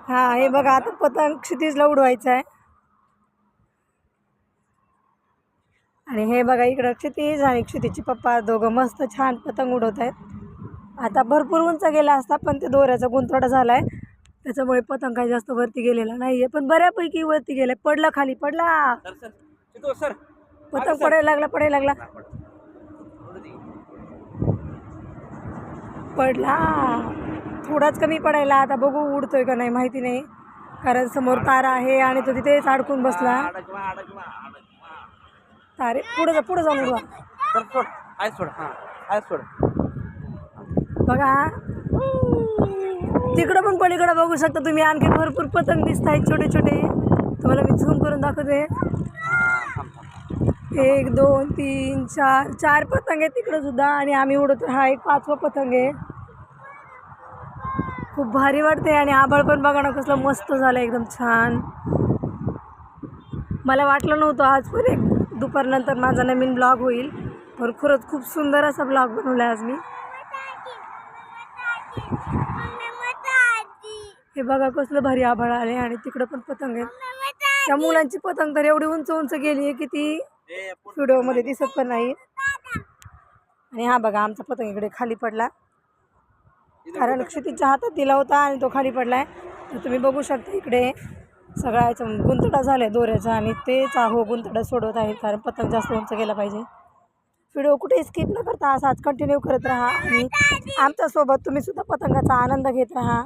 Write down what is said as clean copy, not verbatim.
हा हे बघा आता पतंग क्षितिजला उडवायचं आहे. आणि हे बघा इकडं क्षितिज आणि क्षितिजचे पप्पा दोघं मस्त छान पतंग उडवत आहेत. आता भरपूर उंच गेला असता पण ते दोऱ्याचा गुंतवडा झाला आहे त्याच्यामुळे पतंग काही जास्त वरती गेलेला नाही आहे. पण बऱ्यापैकी वरती गेलाय. पडला खाली पडला पतंग पडायला लागला पडला थोडाच कमी पडायला. आता बघू उडतोय का नाही माहिती नाही कारण समोर तारा आहे आणि तो तिथेच अडकून बसला. तारे पुढे जाऊन उडवा बघा. तिकडं पण पलीकडं बघू शकता तुम्ही आणखी भरपूर पतंग दिसत आहेत छोटे छोटे. तुम्हाला मी झूम करून दाखवते. 1 2 3 4 पतंग आहे तिकडं सुद्धा आणि आम्ही उडवतो. हा एक 5वा पतंग आहे. खूप भारी वाटते आणि आभाळ पण बघा ना कसलं मस्त झालं एकदम छान. मला वाटलं नव्हतं आज पण एक दुपारनंतर माझा नवीन ब्लॉग होईल पण खरंच खूप सुंदर असा ब्लॉग बनवला आहे आज मी. हे बघा कसलं भारी आभाळ आले आणि तिकडं पण पतंग आहे. त्या मुलांची पतंग तर एवढी उंच उंच गेली आहे की ती व्हिडिओमध्ये दिसत पण नाही. आणि हा बघा आमचा पतंग इकडे खाली पडला कारण क्षितिजच्या हातात दिला होता आणि तो खाली पडलाय. तर तुम्ही बघू शकता इकडे सगळा याचा गुंतडा झालाय दोऱ्याचा आणि तेच हो गुंतडा सोडवत आहे कारण पतंग जास्त उंच गेला पाहिजे. व्हिडिओ कुठे स्किप न करता असाच कंटिन्यू करत राहा आणि आमच्यासोबत तुम्ही सुद्धा पतंगाचा आनंद घेत राहा.